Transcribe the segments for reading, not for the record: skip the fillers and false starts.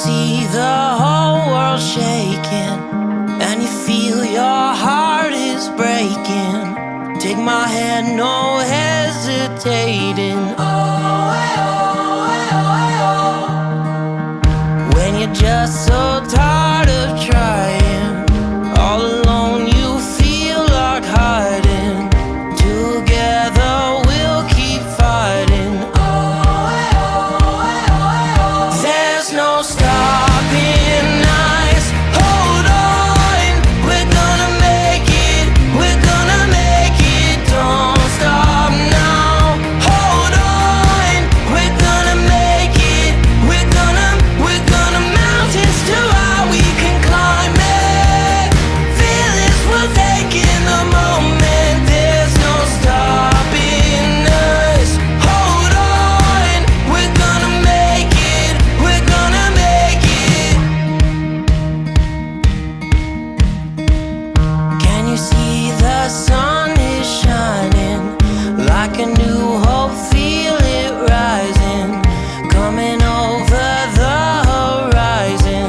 see the whole world shaking, and you feel your heart is breaking. Take my hand, no hesitating. Oh, when you're just so tired of trying, all alone you feel like hiding. Together we'll keep fighting. There's no stopping us. Hold on, we're gonna make it. We're gonna make it. Don't stop now. Hold on, we're gonna make it. We're gonna mountains too high we can climb it. Fearless, we're taking the moment. There's no stopping us. Hold on, we're gonna make it. We're gonna make it. Can you see the sun is shining like a new hope? Feel it rising, coming over the horizon.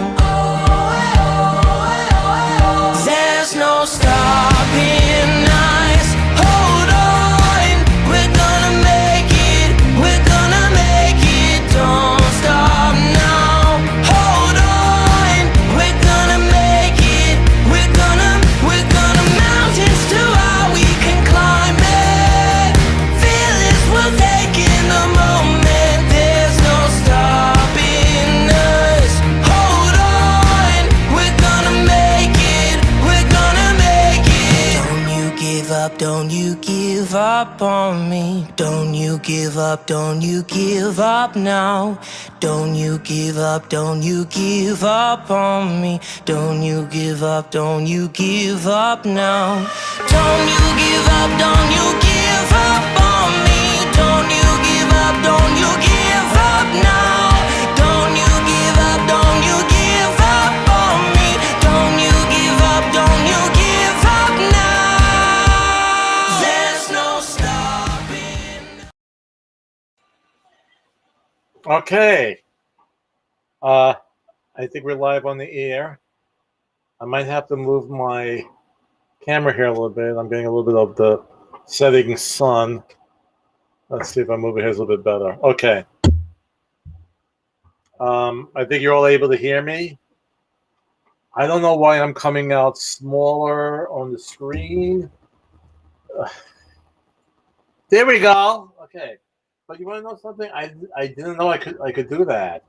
There's no stopping us. Hold on, we're gonna make it. We're gonna make it. Don't stop now. Hold on, we're gonna make it. We're gonna mountains too high we can climb it. Fearless, we're taking the moment. There's no stopping us. Hold on, we're gonna make it. We're gonna make it. Don't you give up, don't you give up on me. Don't you give up, don't you give up now. Don't you give up, don't you give up on me. Don't you give up, don't you give up now. Don't you give up, don't you give up on me. Don't you give up, don't you give up now. Don't you give up, don't you give up on me. Don't you give up, don't you give up now. There's no stopping. Okay. I think we're live on the air. I might have to move my camera here a little bit. I'm getting a little bit of the setting sun. Let's see if I move it here a little bit better. Okay. I think you're all able to hear me. I don't know why I'm coming out smaller on the screen. There we go. Okay. But you want to know something? I didn't know I could do that.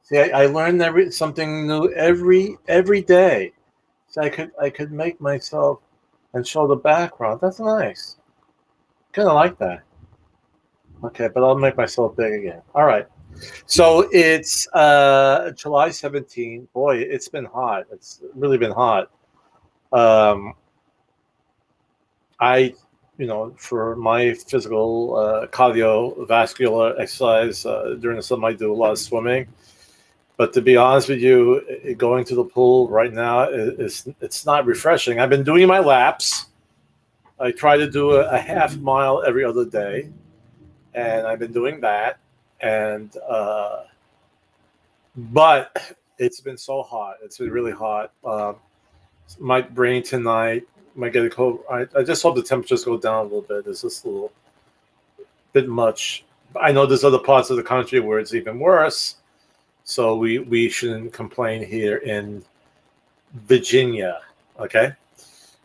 See, I learned something new every day. So I could make myself and show the background. That's nice. Kind of like that. Okay, but I'll make myself big again. All right. So it's July 17th. Boy, it's been hot. It's really been hot. For my physical cardiovascular exercise during the summer, I do a lot of swimming. But to be honest with you, going to the pool right now it's not refreshing. I've been doing my laps. I try to do a half mile every other day, and I've been doing that. And but it's been so hot. It's been really hot. Might rain tonight. Might get a cold. I just hope the temperatures go down a little bit. It's just a little bit much. I know there's other parts of the country where it's even worse. So we shouldn't complain here in Virginia, okay?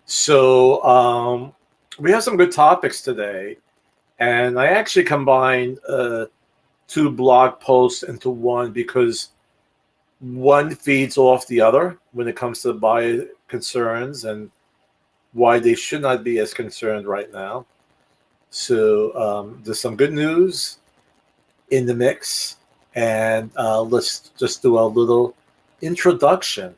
So we have some good topics today, and I actually combined two blog posts into one because one feeds off the other when it comes to buyer concerns and why they should not be as concerned right now. So there's some good news in the mix. And let's just do a little introduction.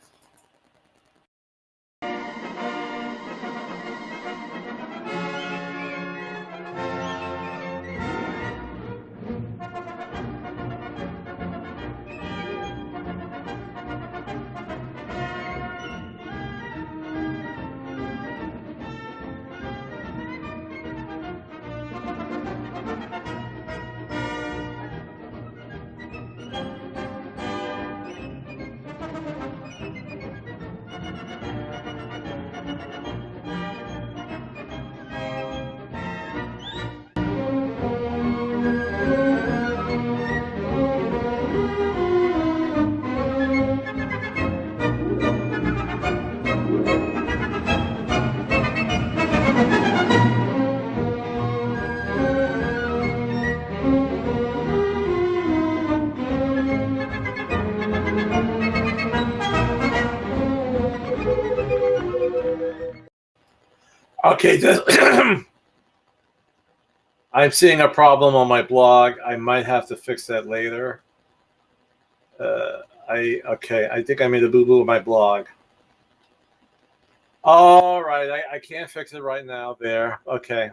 Okay, I'm seeing a problem on my blog. I might have to fix that later. I think I made a boo-boo with my blog. All right, I can't fix it right now there. Okay.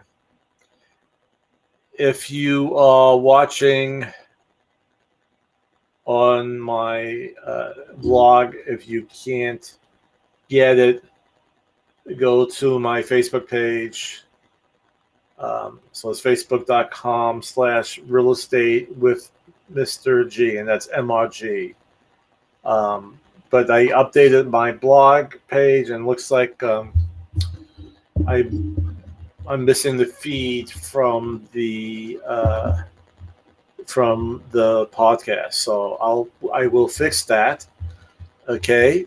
If you are watching on my blog, if you can't get it, go to my Facebook page. So it's facebook.com/real estate with Mr. G, and that's MRG. But I updated my blog page, and looks like I'm missing the feed from the podcast. So I will fix that. Okay.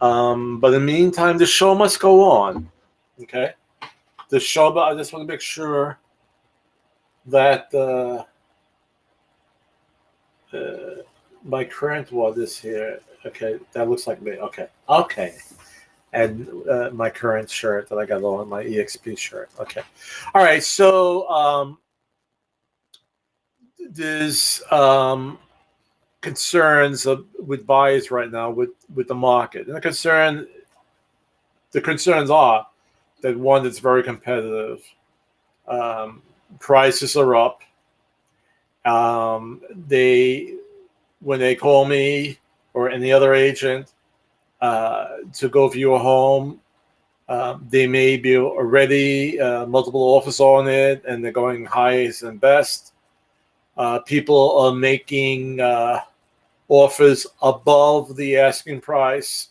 But in the meantime, the show must go on. Okay. The show, but I just want to make sure that my current one is here. Okay, that looks like me. Okay. And my current shirt that I got on, my EXP shirt. Okay. All right. So there's concerns with buyers right now with the market, and the concerns are that, one, it's very competitive. Prices are up. When they call me or any other agent to go view a home, they may be already multiple offers on it, and they're going highest and best. People are making offers above the asking price.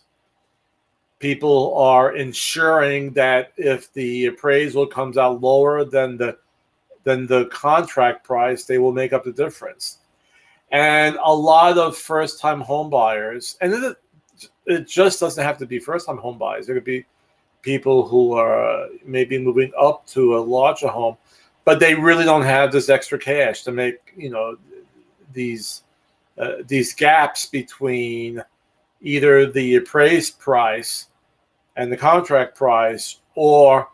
People are ensuring that if the appraisal comes out lower than the contract price, they will make up the difference. And a lot of first-time home buyers, and it just doesn't have to be first-time home buyers. It could be people who are maybe moving up to a larger home, but they really don't have this extra cash to make, these gaps between either the appraised price and the contract price, or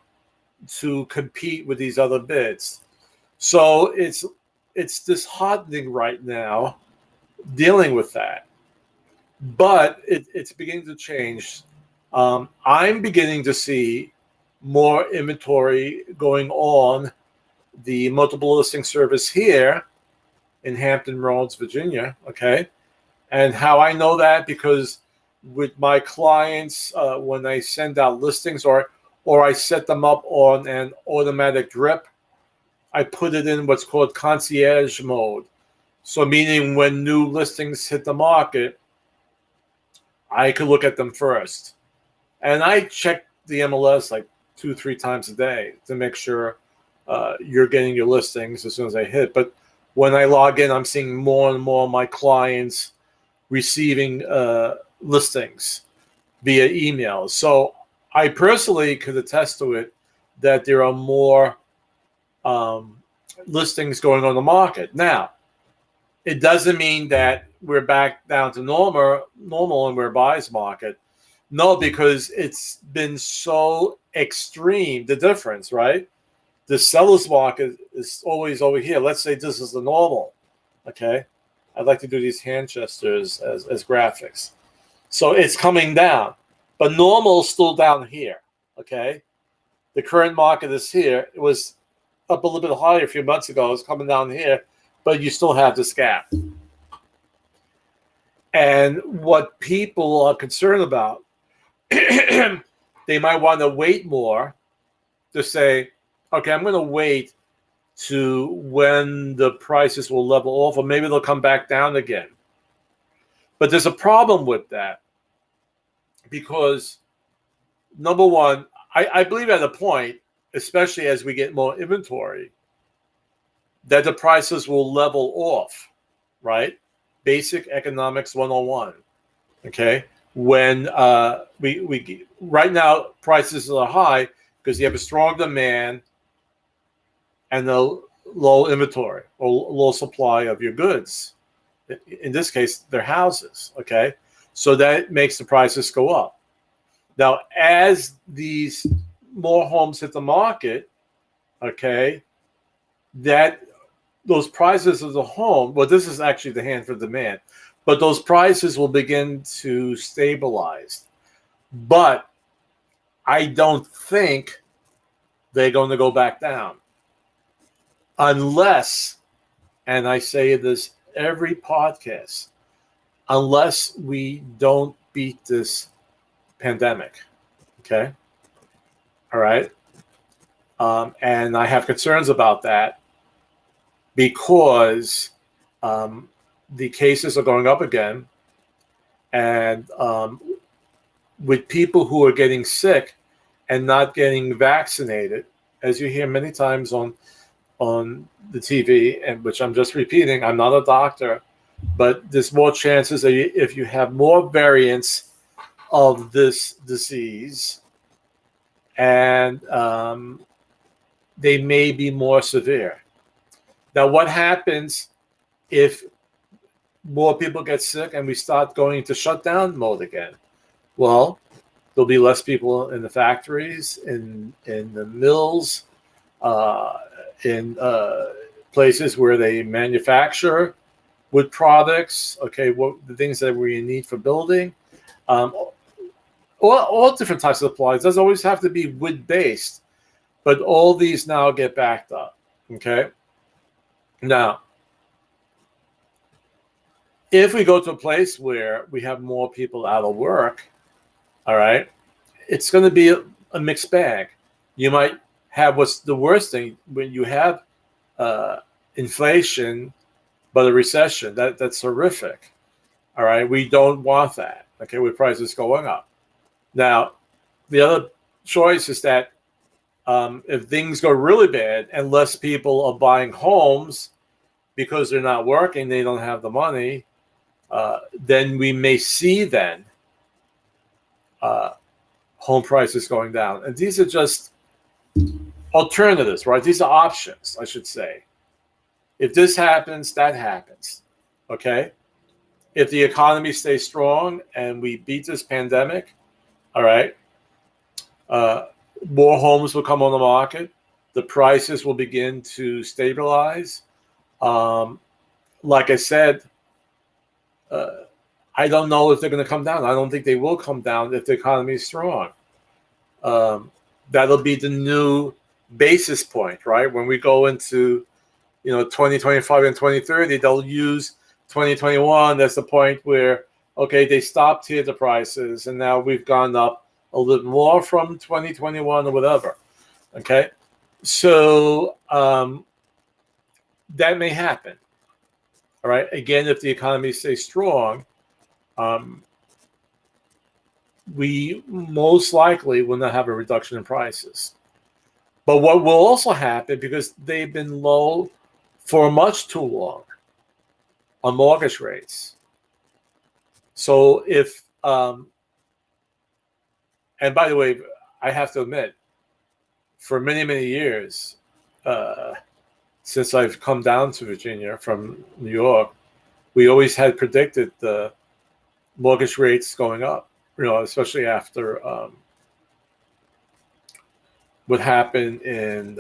to compete with these other bids. So it's disheartening right now dealing with that, but it's beginning to change. I'm beginning to see more inventory going on the multiple listing service here in Hampton Roads, Virginia. Okay. And how I know that, because with my clients, when I send out listings or I set them up on an automatic drip, I put it in what's called concierge mode. So meaning when new listings hit the market, I could look at them first. And I check the MLS like 2-3 times a day to make sure you're getting your listings as soon as I hit. But when I log in, I'm seeing more and more of my clients receiving listings via email. So I personally could attest to it, that there are more listings going on the market. Now, it doesn't mean that we're back down to normal and we're a buyer's market. No, because it's been so extreme, the difference, right? The seller's market is always over here. Let's say this is the normal, okay? I'd like to do these hand gestures as graphics. So it's coming down, but normal is still down here, okay? The current market is here. It was up a little bit higher a few months ago. It's coming down here, but you still have this gap. And what people are concerned about, they might want to wait more to say, okay, I'm going to wait to when the prices will level off, or maybe they'll come back down again. But there's a problem with that, because number one, I believe at a point, especially as we get more inventory, that the prices will level off, right? Basic economics 101, okay? When we right now prices are high because you have a strong demand and a low inventory or low supply of your goods. In this case, their houses, okay? So that makes the prices go up. Now, as these more homes hit the market, okay, that those prices of the home, well, this is actually the hand for demand, but those prices will begin to stabilize. But I don't think they're going to go back down unless, and I say this every podcast, unless we don't beat this pandemic. Okay. All right. And I have concerns about that because the cases are going up again. And with people who are getting sick and not getting vaccinated, as you hear many times on the TV, and which I'm just repeating, I'm not a doctor, but there's more chances that if you have more variants of this disease, and they may be more severe. Now, what happens if more people get sick and we start going into shutdown mode again? Well, there'll be less people in the factories, in the mills, in places where they manufacture wood products. Okay, what the things that we need for building, all different types of supplies. It doesn't always have to be wood based, but all these now get backed up. Okay, now if we go to a place where we have more people out of work, all right, it's going to be a mixed bag. You might have what's the worst thing when you have inflation, but a recession. That's horrific. All right, we don't want that. Okay, with prices going up. Now, the other choice is that if things go really bad and less people are buying homes because they're not working, they don't have the money, then we may see then home prices going down. And these are just alternatives, right? These are options, I should say. If this happens, that happens. Okay? If the economy stays strong and we beat this pandemic, all right, more homes will come on the market. The prices will begin to stabilize. Like I said, I don't know if they're going to come down. I don't think they will come down if the economy is strong. That'll be the new basis point, right? When we go into 2025 and 2030, they'll use 2021 as the point where, okay, they stopped here the prices, and now we've gone up a little more from 2021 or whatever. Okay, so that may happen. All right. Again, if the economy stays strong, we most likely will not have a reduction in prices. But what will also happen, because they've been low for much too long on mortgage rates. So if, and by the way, I have to admit, for many, many years, since I've come down to Virginia from New York, we always had predicted the mortgage rates going up, especially after what happened in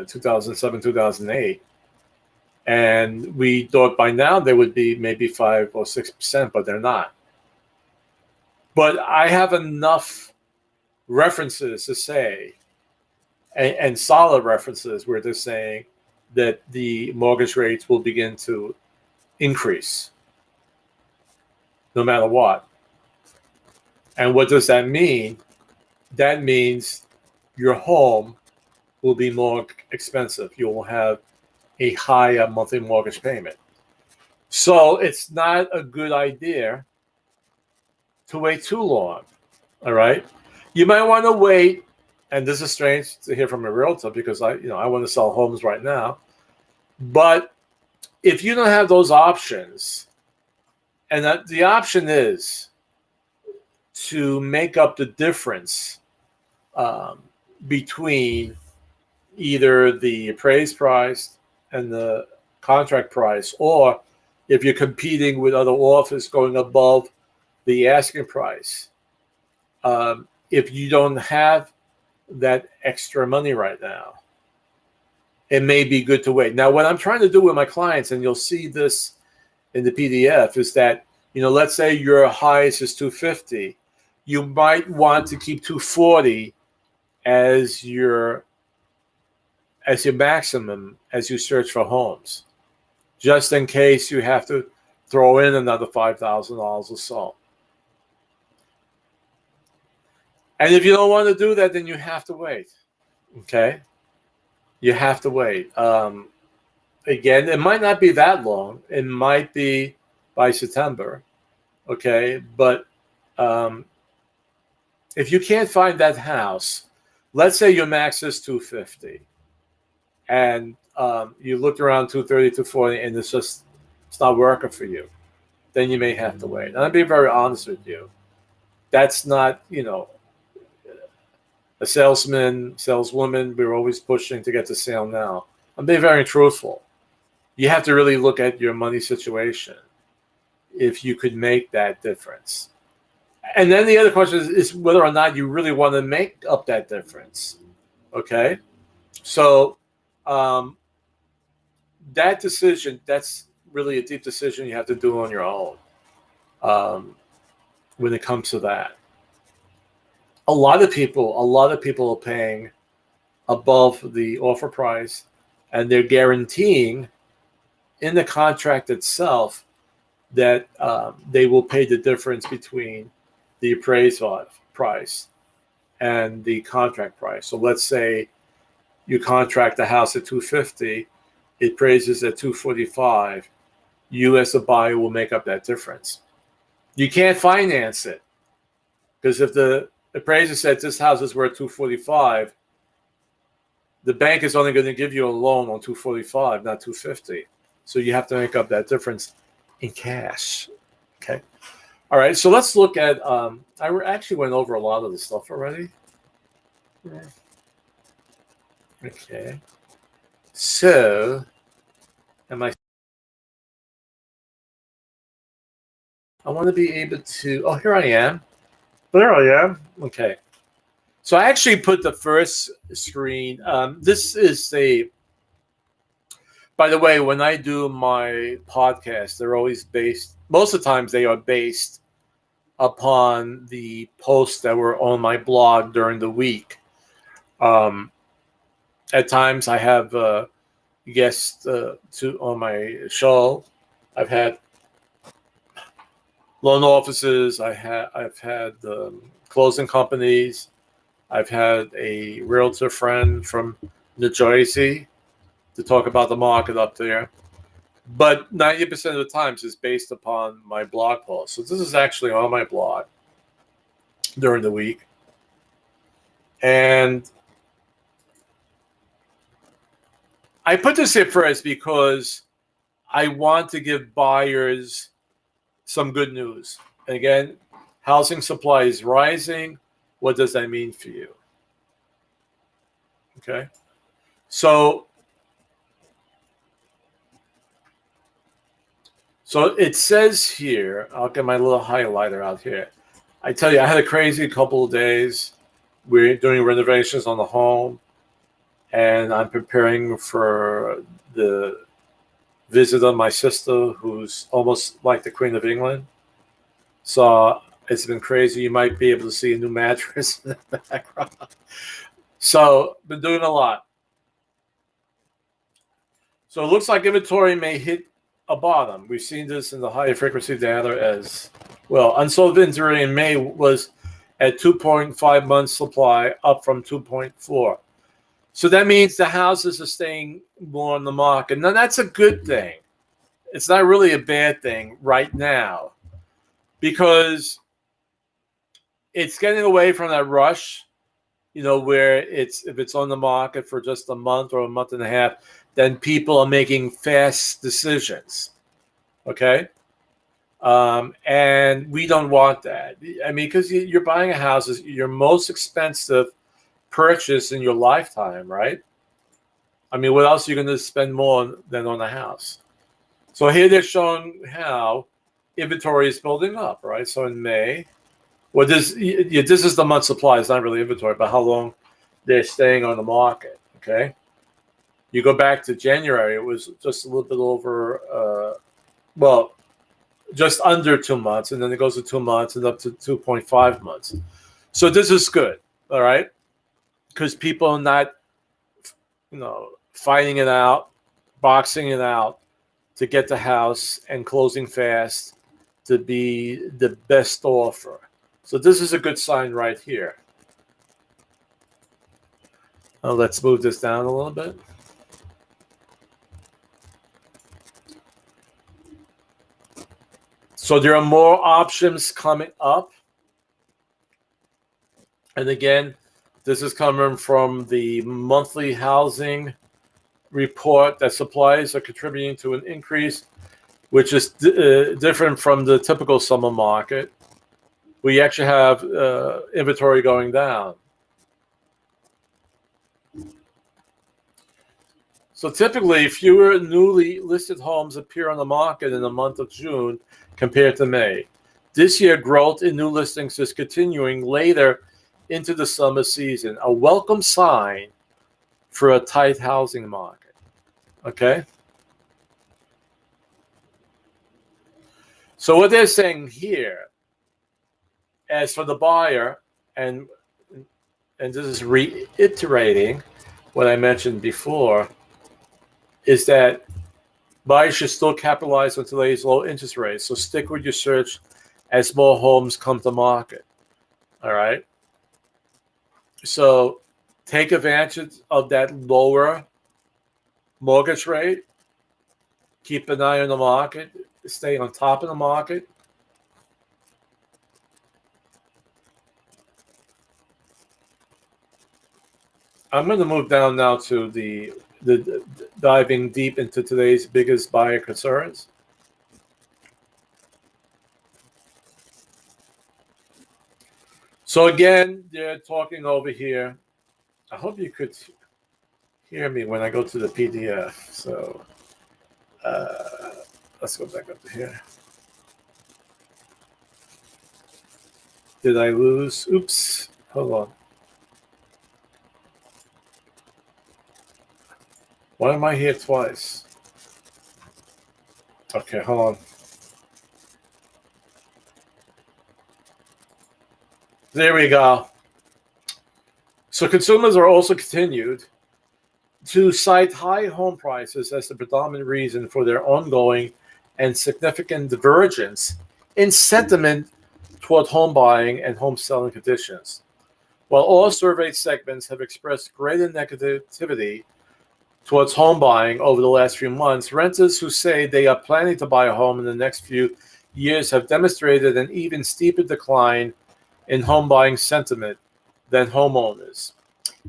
2007, 2008. And we thought by now they would be maybe 5 or 6%, but they're not. But I have enough references to say, and solid references where they're saying that the mortgage rates will begin to increase no matter what. And what does that mean? That means your home will be more expensive. You will have a higher monthly mortgage payment. So it's not a good idea to wait too long. All right. You might want to wait, and this is strange to hear from a realtor because I want to sell homes right now. But if you don't have those options, and that the option is to make up the difference between either the appraised price and the contract price, or if you're competing with other offers going above the asking price, if you don't have that extra money right now. It may be good to wait. Now, what I'm trying to do with my clients, and you'll see this in the PDF, is that, let's say your highest is 250. You might want to keep 240 as your maximum as you search for homes, just in case you have to throw in another $5,000 or so. And if you don't want to do that, then you have to wait. Okay? You have to wait. Again, it might not be that long. It might be by September. Okay? But if you can't find that house, let's say your max is 250, and you looked around 230, 240, and it's not working for you, then you may have to wait. And I'll be very honest with you. That's not, a saleswoman, we're always pushing to get the sale now. I'm being very truthful. You have to really look at your money situation if you could make that difference. And then the other question is whether or not you really want to make up that difference. Okay? So that decision, that's really a deep decision you have to do on your own when it comes to that. A lot of people are paying above the offer price, and they're guaranteeing in the contract itself that they will pay the difference between the appraised price and the contract price. So let's say you contract the house at 250, it appraises at 245. You as a buyer will make up that difference. You can't finance it, because if the appraiser said this house is worth 245, the bank is only going to give you a loan on 245, not 250. So you have to make up that difference in cash. Okay. All right. So let's look at. I actually went over a lot of the stuff already. Yeah. Okay. So, I want to be able to. Oh, here I am. There I am. Okay. So I actually put the first screen. This is by the way, when I do my podcast, they're always based, most of the times they are based upon the posts that were on my blog during the week. At times I have guests on my show. I've had loan offices. I've had closing companies. I've had a realtor friend from New Jersey to talk about the market up there. But 90% of the times it's based upon my blog post. So this is actually on my blog during the week. And I put this here first because I want to give buyers some good news. And again, housing supply is rising. What does that mean for you? Okay. So it says here, I'll get my little highlighter out here. I tell you, I had a crazy couple of days. We're doing renovations on the home, and I'm preparing for the visit of my sister, who's almost like the Queen of England. So it's been crazy. You might be able to see a new mattress in the background. So been doing a lot. So it looks like inventory may hit a bottom. We've seen this in the higher frequency data as well. Unsold inventory in May was at 2.5 months supply, up from 2.4. So that means the houses are staying more on the market. Now that's a good thing. It's not really a bad thing right now, because it's getting away from that rush, where if it's on the market for just a month or a month and a half, then people are making fast decisions. Okay? And we don't want that. I mean, because you're buying a house, is your most expensive purchase in your lifetime, right? I mean, what else are you going to spend more than on a house? So here they're showing how inventory is building up, right? So in May, this is the month supply. It's not really inventory, but how long they're staying on the market. Okay. You go back to January, it was just a little bit over, just under 2 months, and then it goes to 2 months and up to 2.5 months. So this is good, all right, because people are not, fighting it out, boxing it out to get the house and closing fast to be the best offer. So this is a good sign right here. Let's move this down a little bit. So there are more options coming up. And again, this is coming from the monthly housing report that supplies are contributing to an increase, which is different from the typical summer market. We actually have inventory going down. So typically, fewer newly listed homes appear on the market in the month of June compared to May. This year, growth in new listings is continuing later into the summer season, a welcome sign for a tight housing market. Okay? So what they're saying here, as for the buyer, and this is reiterating what I mentioned before, is that buyers should still capitalize on today's low interest rates. So stick with your search as more homes come to market. All right? So take advantage of that lower mortgage rate. Keep an eye on the market. Stay on top of the market. I'm going to move down now to the diving deep into today's biggest buyer concerns. So again, they're talking over here. I hope you could hear me when I go to the PDF. So let's go back up to here. Did I lose? Oops. Hold on. Why am I here twice? Okay, hold on. There we go. So consumers are also continued to cite high home prices as the predominant reason for their ongoing and significant divergence in sentiment toward home buying and home selling conditions. While all surveyed segments have expressed greater negativity towards home buying over the last few months, renters who say they are planning to buy a home in the next few years have demonstrated an even steeper decline in home buying sentiment than homeowners.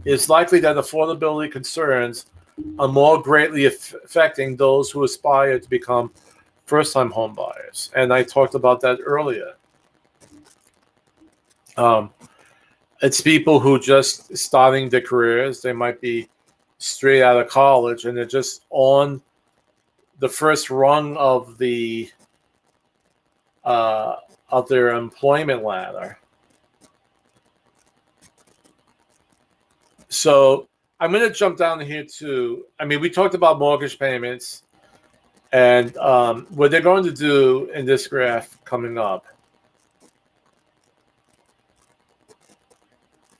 It is likely that affordability concerns are more greatly affecting those who aspire to become first-time home buyers. And I talked about that earlier. It's people who just starting their careers. They might be straight out of college and they're just on the first rung of the of their employment ladder. So I'm going to jump down here to, we talked about mortgage payments and what they're going to do in this graph coming up.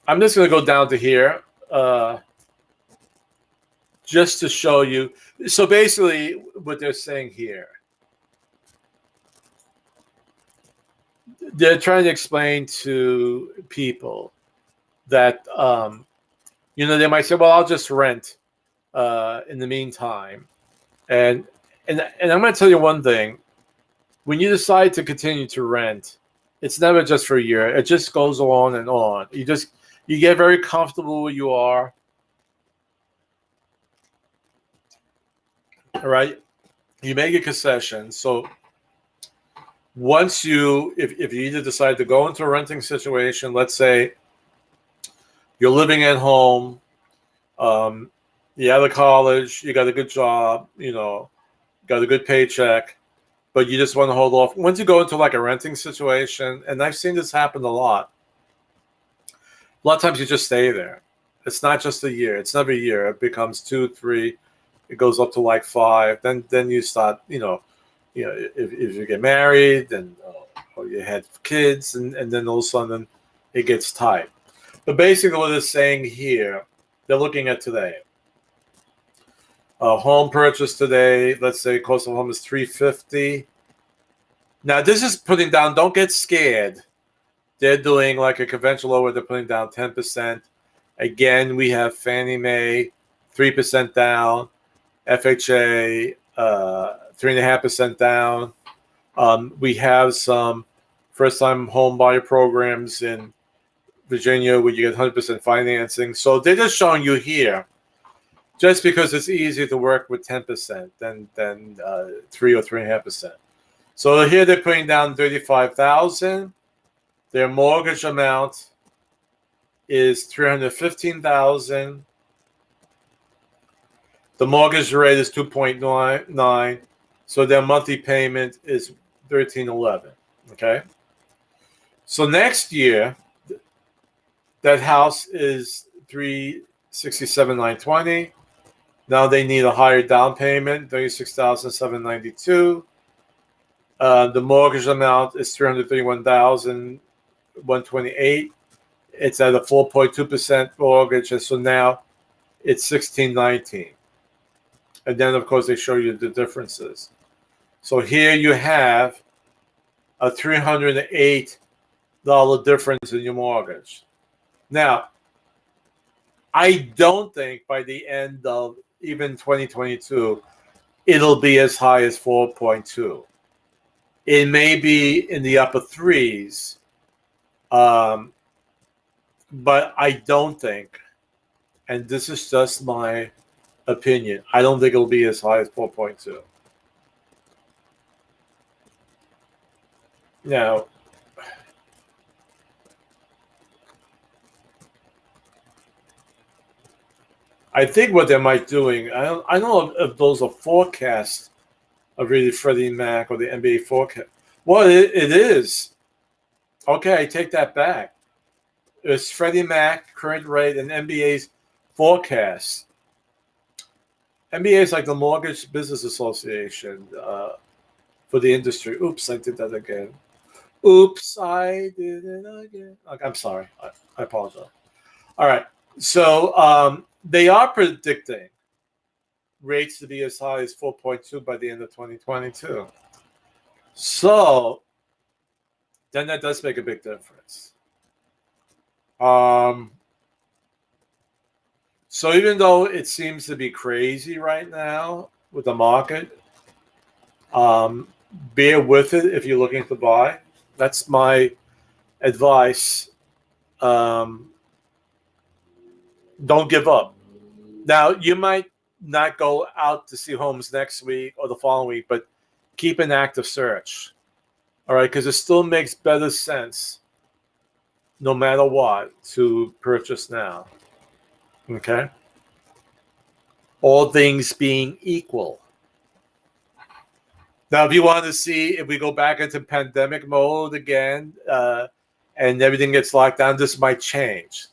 I'm just going to go down to here just to show you. So basically what they're saying here, they're trying to explain to people that, they might say, well, I'll just rent in the meantime. And I'm going to tell you one thing. When you decide to continue to rent, it's never just for a year. It just goes on and on. You get very comfortable where you are. All right. You make a concession. So once if you either decide to go into a renting situation, let's say you're living at home, you're out of college, you got a good job, got a good paycheck, but you just want to hold off. Once you go into like a renting situation, and I've seen this happen a lot of times you just stay there. It's not just a year. It's never a year. It becomes 2, 3. It goes up to like 5. Then you start, if you get married and or you had kids, and then all of a sudden it gets tight. But basically, what it's saying here, they're looking at today. A home purchase today, let's say cost of home is $350. Now this is putting down. Don't get scared. They're doing like a conventional loan where they're putting down 10%. Again, we have Fannie Mae 3% down, FHA 3.5% down. We have some first-time home buyer programs in Virginia where you get 100% financing. So they're just showing you here, just because it's easier to work with 10% than 3 or 3.5%. So here they're putting down $35,000. Their mortgage amount is $315,000. The mortgage rate is 2.9, so their monthly payment is $1,311. Okay. So next year, that house is $367,920. Now they need a higher down payment, $36,792. The mortgage amount is $331,128. It's at a 4.2% mortgage, and so now it's $1,619. And then, of course, they show you the differences. So here you have a $308 difference in your mortgage. Now, I don't think by the end of even 2022, it'll be as high as 4.2. It may be in the upper threes, but I don't think, and this is just my opinion, I don't think it'll be as high as 4.2. Now, I think what they might doing, I don't know if those are forecasts of really Freddie Mac or the NBA forecast. Well, it is. Okay, I take that back. It's Freddie Mac, current rate, and NBA's forecast. NBA is like the Mortgage Business Association for the industry. Oops, I did that again. Oops, I did it again. Okay, I'm sorry. I apologize. All right. So they are predicting rates to be as high as 4.2 by the end of 2022. So then that does make a big difference. So even though it seems to be crazy right now with the market, bear with it if you're looking to buy. That's my advice. Don't give up. Now, you might not go out to see homes next week or the following week, but keep an active search. All right, because it still makes better sense, no matter what, to purchase now. Okay? All things being equal. Now, if you want to see if we go back into pandemic mode again and everything gets locked down, this might change.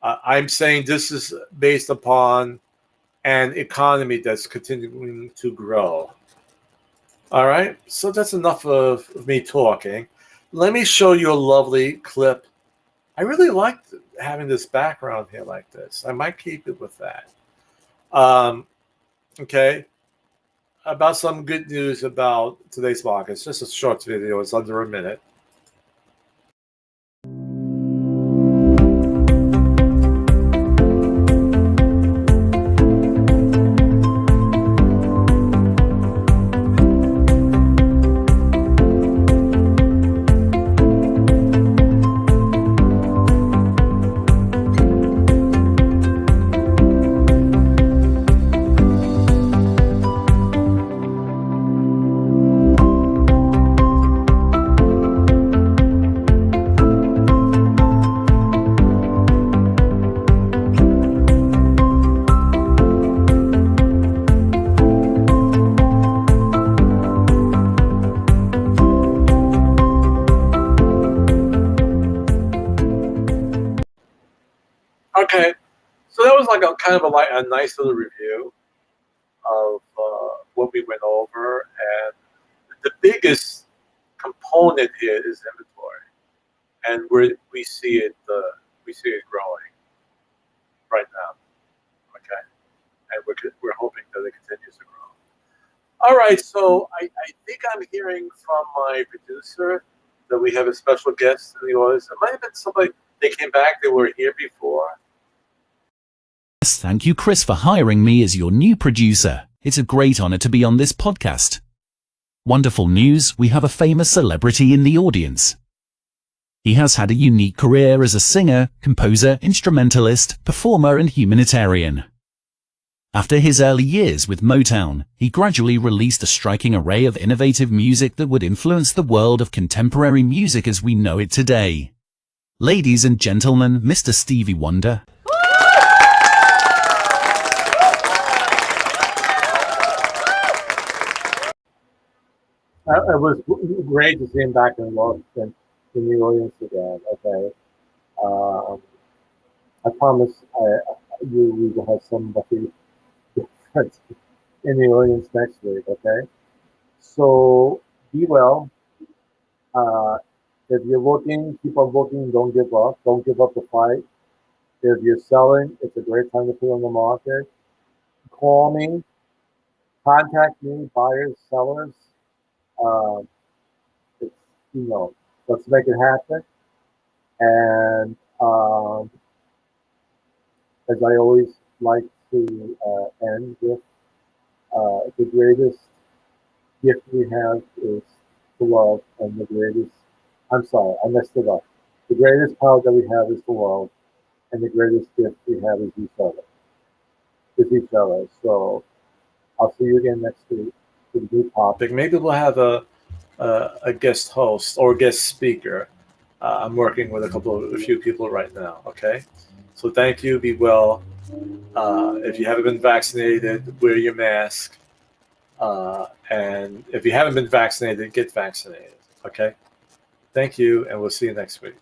I'm saying this is based upon an economy that's continuing to grow. All right, so that's enough of me talking. Let me show you a lovely clip. I really like having this background here like this. I might keep it with that. Okay, about some good news about today's market. It's just a short video. It's under a minute. Okay, So that was like a kind of a nice little review of what we went over, and the biggest component here is inventory, and we see it growing right now. Okay, and we're hoping that it continues to grow. All right, so I think I'm hearing from my producer that we have a special guest in the audience. It might have been somebody. They came back. They were here before. Yes, thank you, Chris, for hiring me as your new producer. It's a great honor to be on this podcast. Wonderful news, we have a famous celebrity in the audience. He has had a unique career as a singer, composer, instrumentalist, performer, and humanitarian. After his early years with Motown, he gradually released a striking array of innovative music that would influence the world of contemporary music as we know it today. Ladies and gentlemen, Mr. Stevie Wonder. It was great to see him back in the audience again. Okay, I promise we will have somebody different in the audience next week. Okay, so be well. If you're looking, keep on looking. Don't give up. Don't give up the fight. If you're selling, it's a great time to put on the market. Call me, contact me, buyers, sellers. Um, it's, let's make it happen. And as I always like to end with, the greatest gift we have is to love, and I'm sorry, I messed it up. The greatest power that we have is to love, and the greatest gift we have is each other. So I'll see you again next week with a new topic. Maybe we'll have a guest host or guest speaker. I'm working with a few people right now. Okay, so thank you. Be well. If you haven't been vaccinated, wear your mask. And if you haven't been vaccinated, get vaccinated. Okay, thank you, and we'll see you next week.